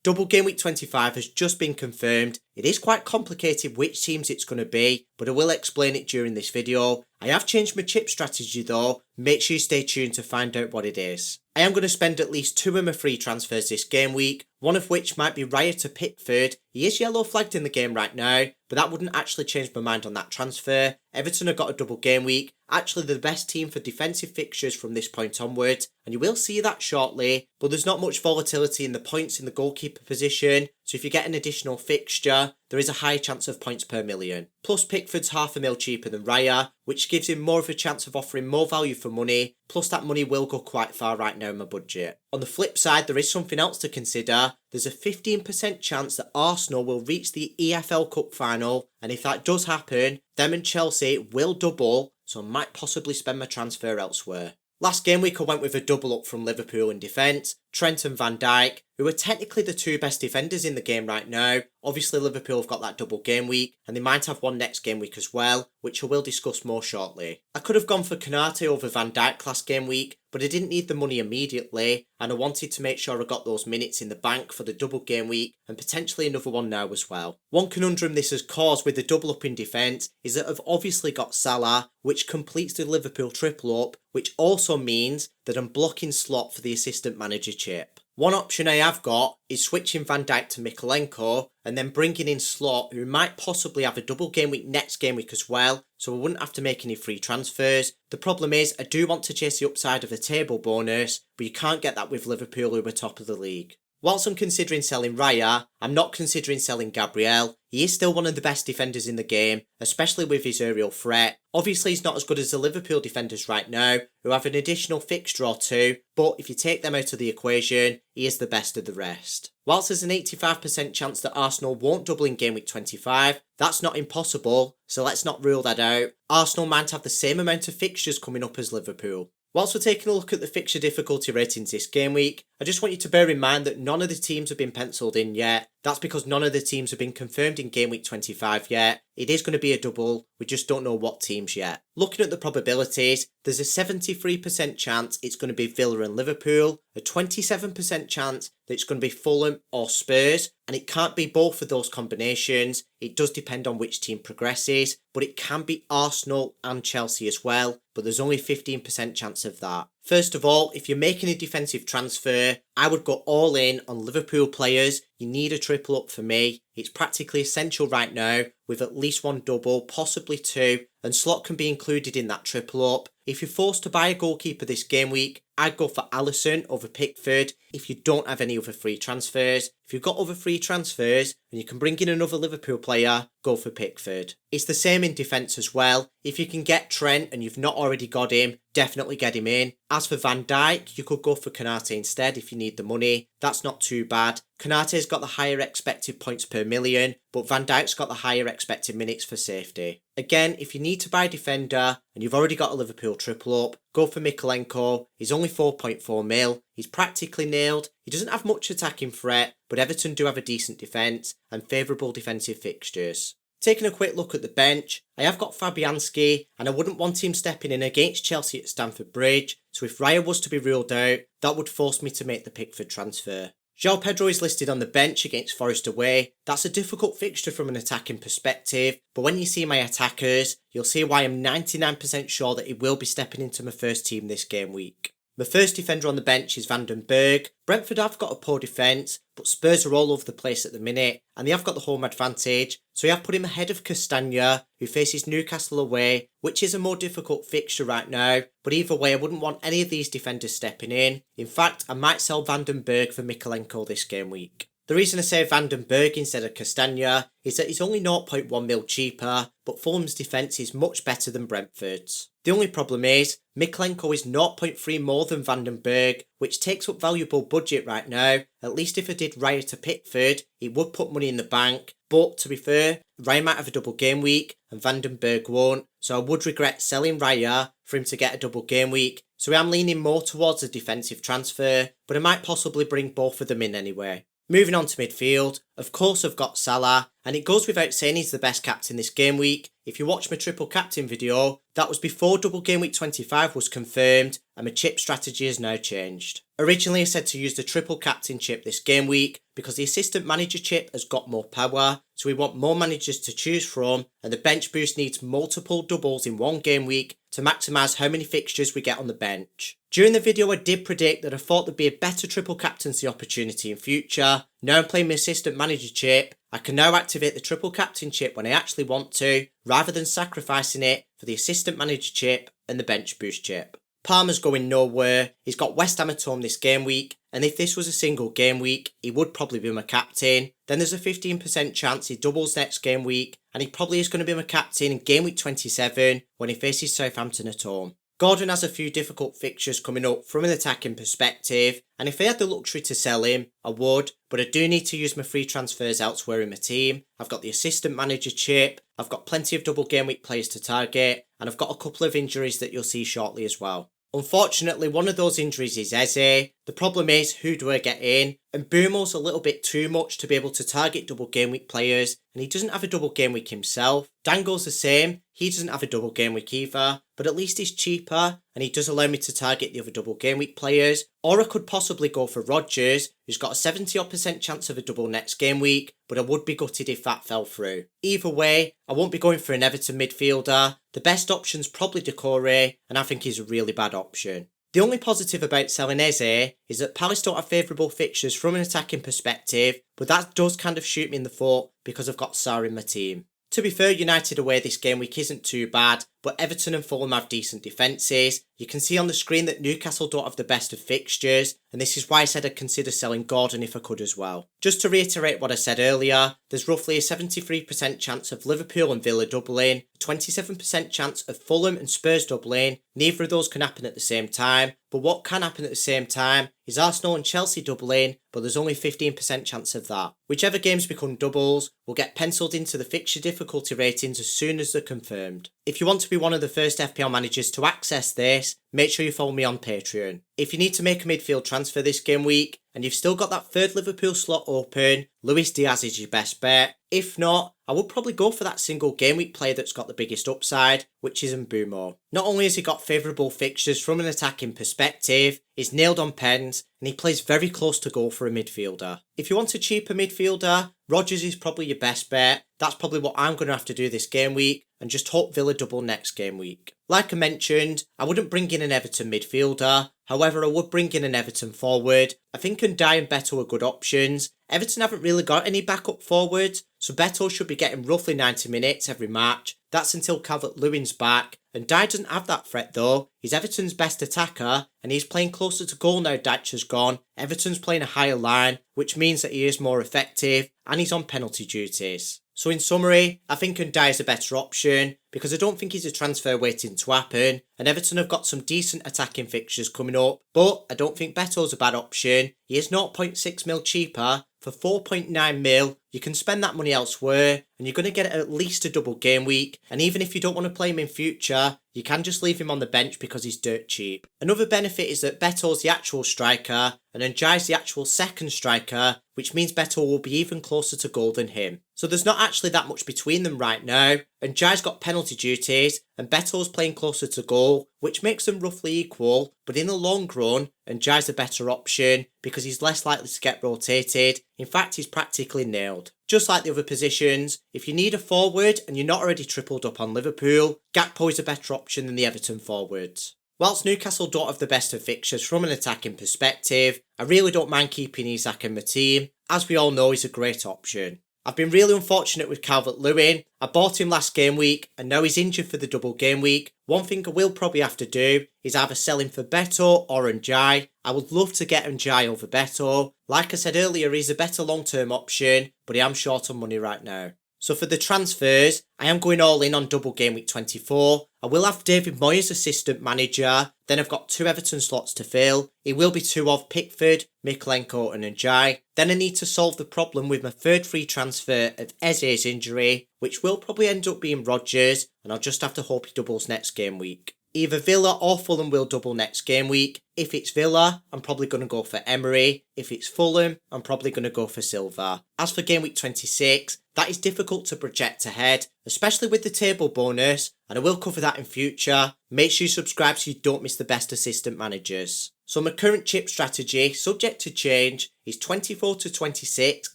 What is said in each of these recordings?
Double game week 25 has just been confirmed. It is quite complicated which teams it's going to be, but I will explain it during this video. I have changed my chip strategy though, make sure you stay tuned to find out what it is. I am going to spend at least 2 of my free transfers this game week, one of which might be Raya to Pickford. He is yellow flagged in the game right now, but that wouldn't actually change my mind on that transfer. Everton have got a double game week, actually the best team for defensive fixtures from this point onwards, and you will see that shortly, but there's not much volatility in the points in the goalkeeper position, so if you get an additional fixture, there is a high chance of points per million. Plus Pickford's £500,000 cheaper than Raya, which gives him more of a chance of offering more value for money, plus that money will go quite far right now in my budget. On the flip side, there is something else to consider. There's a 15% chance that Arsenal will reach the EFL Cup final, and if that does happen, them and Chelsea will double, so I might possibly spend my transfer elsewhere. Last game week I went with a double up from Liverpool in defence, Trent and Van Dijk, who are technically the 2 best defenders in the game right now. Obviously Liverpool have got that double game week, and they might have one next game week as well, which I will discuss more shortly. I could have gone for Konate over Van Dijk last game week, but I didn't need the money immediately, and I wanted to make sure I got those minutes in the bank for the double game week, and potentially another one now as well. One conundrum this has caused with the double up in defence is that I've obviously got Salah, which completes the Liverpool triple up, which also means that I'm blocking slot for the assistant manager chip. One option I have got is switching Van Dijk to Mykolenko and then bringing in Slot, who might possibly have a double game week next game week as well, so I wouldn't have to make any free transfers. The problem is I do want to chase the upside of the table bonus, but you can't get that with Liverpool, who are top of the league. Whilst I'm considering selling Raya, I'm not considering selling Gabriel. He is still one of the best defenders in the game, especially with his aerial threat. Obviously he's not as good as the Liverpool defenders right now, who have an additional fixture or 2, but if you take them out of the equation, he is the best of the rest. Whilst there's an 85% chance that Arsenal won't double in game week 25, that's not impossible, so let's not rule that out. Arsenal might have the same amount of fixtures coming up as Liverpool. Whilst we're taking a look at the fixture difficulty ratings this game week, I just want you to bear in mind that none of the teams have been penciled in yet. That's because none of the teams have been confirmed in game week 25 yet. It is going to be a double, we just don't know what teams yet. Looking at the probabilities, there's a 73% chance it's going to be Villa and Liverpool, a 27% chance that it's going to be Fulham or Spurs, and it can't be both of those combinations. It does depend on which team progresses, but it can be Arsenal and Chelsea as well, but there's only 15% chance of that. First of all, if you're making a defensive transfer, I would go all in on Liverpool players. You need a triple up for me. It's practically essential right now, with at least 1 double, possibly 2, and Slot can be included in that triple up. If you're forced to buy a goalkeeper this game week, I'd go for Alisson over Pickford if you don't have any other free transfers. If you've got other free transfers and you can bring in another Liverpool player, go for Pickford. It's the same in defence as well. If you can get Trent and you've not already got him, definitely get him in. As for Van Dijk, you could go for Konate instead if you need the money. That's not too bad. Konate's got the higher expected points per million, but Van Dijk's got the higher expected minutes for safety. Again, if you need to buy a defender and you've already got a Liverpool triple up, go for Mykolenko. He's only 4.4 mil. He's practically nailed. He doesn't have much attacking threat, but Everton do have a decent defence and favourable defensive fixtures. Taking a quick look at the bench, I have got Fabianski, and I wouldn't want him stepping in against Chelsea at Stamford Bridge, so if Raya was to be ruled out, that would force me to make the Pickford transfer. João Pedro is listed on the bench against Forest away. That's a difficult fixture from an attacking perspective, but when you see my attackers, you'll see why I'm 99% sure that he will be stepping into my first team this game week. My first defender on the bench is Van den Berg. Brentford have got a poor defence, but Spurs are all over the place at the minute, and they have got the home advantage, so I have put him ahead of Castagna, who faces Newcastle away, which is a more difficult fixture right now, but either way I wouldn't want any of these defenders stepping in. In fact, I might sell Van den Berg for Mykolenko this game week. The reason I say Van den Berg instead of Castagna is that he's only 0.1 mil cheaper, but Fulham's defence is much better than Brentford's. The only problem is, Mykolenko is 0.3 more than Van den Berg, which takes up valuable budget right now. At least if I did Raya to Pickford, it would put money in the bank, but to be fair, Raya might have a double game week and Van den Berg won't, so I would regret selling Raya for him to get a double game week, so I'm leaning more towards a defensive transfer, but I might possibly bring both of them in anyway. Moving on to midfield, of course I've got Salah, and it goes without saying he's the best captain this game week. If you watch my triple captain video, that was before double game week 25 was confirmed, and my chip strategy has now changed. Originally I said to use the triple captain chip this game week because the assistant manager chip has got more power, so we want more managers to choose from, and the bench boost needs multiple doubles in one game week to maximise how many fixtures we get on the bench. During the video I did predict that I thought there'd be a better triple captaincy opportunity in future. Now I'm playing my assistant manager chip, I can now activate the triple captain chip when I actually want to, rather than sacrificing it for the assistant manager chip and the bench boost chip. Palmer's going nowhere, he's got West Ham at home this game week, and if this was a single game week, he would probably be my captain. Then there's a 15% chance he doubles next game week, and he probably is going to be my captain in game week 27 when he faces Southampton at home. Gordon has a few difficult fixtures coming up from an attacking perspective, and if I had the luxury to sell him, I would, but I do need to use my free transfers elsewhere in my team. I've got the assistant manager chip, I've got plenty of double game week players to target, and I've got a couple of injuries that you'll see shortly as well. Unfortunately, one of those injuries is Eze. The problem is, who do I get in? And Boomo's a little bit too much to be able to target double game week players, and he doesn't have a double game week himself. Dango's the same, he doesn't have a double game week either, but at least he's cheaper, and he does allow me to target the other double game week players. Or I could possibly go for Rodgers, who's got a 70% chance of a double next game week, but I would be gutted if that fell through. Either way, I won't be going for an Everton midfielder. The best option's probably Decore, and I think he's a really bad option. The only positive about selling Eze is that Palace don't have favourable fixtures from an attacking perspective, but that does kind of shoot me in the foot because I've got Sarr in my team. To be fair, United away this game week isn't too bad, but Everton and Fulham have decent defences. You can see on the screen that Newcastle don't have the best of fixtures, and this is why I said I'd consider selling Gordon if I could as well. Just to reiterate what I said earlier, there's roughly a 73% chance of Liverpool and Villa doubling, a 27% chance of Fulham and Spurs doubling. Neither of those can happen at the same time, but what can happen at the same time is Arsenal and Chelsea doubling, but there's only 15% chance of that. Whichever games become doubles will get penciled into the fixture difficulty ratings as soon as they're confirmed. If you want to be one of the first FPL managers to access this, make sure you follow me on Patreon. If you need to make a midfield transfer this game week, and you've still got that third Liverpool slot open, Luis Diaz is your best bet. If not, I would probably go for that single game week player that's got the biggest upside, which is Mbeumo. Not only has he got favourable fixtures from an attacking perspective, he's nailed on pens, and he plays very close to goal for a midfielder. If you want a cheaper midfielder, Rodgers is probably your best bet. That's probably what I'm going to have to do this game week, and just hope Villa double next game week. Like I mentioned, I wouldn't bring in an Everton midfielder, however I would bring in an Everton forward. I think Ndiaye and Beto are good options. Everton haven't really got any backup forwards, so Beto should be getting roughly 90 minutes every match. That's until Calvert-Lewin's back, and Ndiaye doesn't have that threat though. He's Everton's best attacker, and he's playing closer to goal now Dyche's gone. Everton's playing a higher line, which means that he is more effective, and he's on penalty duties. So in summary, I think Ndiaye is a better option because I don't think he's a transfer waiting to happen, and Everton have got some decent attacking fixtures coming up, but I don't think Beto's a bad option. He is 0.6 mil cheaper. For 4.9 mil, you can spend that money elsewhere, and you're going to get at least a double game week, and even if you don't want to play him in future, you can just leave him on the bench because he's dirt cheap. Another benefit is that Beto's the actual striker, and Ndiaye's the actual second striker, which means Beto will be even closer to goal than him. So there's not actually that much between them right now, and Ndiaye's got penalty duties, and Beto's playing closer to goal, which makes them roughly equal, but in the long run, Ndiaye's a better option because he's less likely to get rotated. In fact, he's practically nailed. Just like the other positions, if you need a forward and you're not already tripled up on Liverpool, Gakpo is a better option than the Everton forwards. Whilst Newcastle don't have the best of fixtures from an attacking perspective, I really don't mind keeping Isak in my team. As we all know, he's a great option. I've been really unfortunate with Calvert-Lewin. I bought him last game week and now he's injured for the double game week. One thing I will probably have to do is either sell him for Beto or Ndiaye. I would love to get Ndiaye over Beto. Like I said earlier, he's a better long-term option, but I am short on money right now. So for the transfers, I am going all in on double game week 24. I will have David Moyes assistant manager. Then I've got 2 Everton slots to fill. It will be 2 of Pickford, Mykolenko and Ndiaye. Then I need to solve the problem with my third free transfer of Eze's injury, which will probably end up being Rodgers, and I'll just have to hope he doubles next game week. Either Villa or Fulham will double next game week. If it's Villa, I'm probably going to go for Emery. If it's Fulham, I'm probably going to go for Silva. As for game week 26, that is difficult to project ahead, especially with the table bonus. and I will cover that in future. Make sure you subscribe so you don't miss the best assistant managers. So my current chip strategy, subject to change, is 24 to 26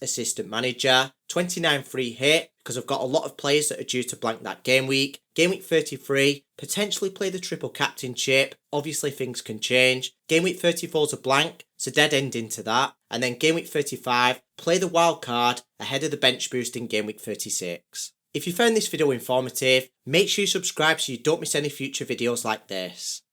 assistant manager, 29 free hit, because I've got a lot of players that are due to blank that game week. Game week 33, potentially play the triple captain chip, obviously things can change. Game week 34 is a blank, so dead end into that. And then game week 35, play the wild card ahead of the bench boost in game week 36. If you found this video informative, make sure you subscribe so you don't miss any future videos like this.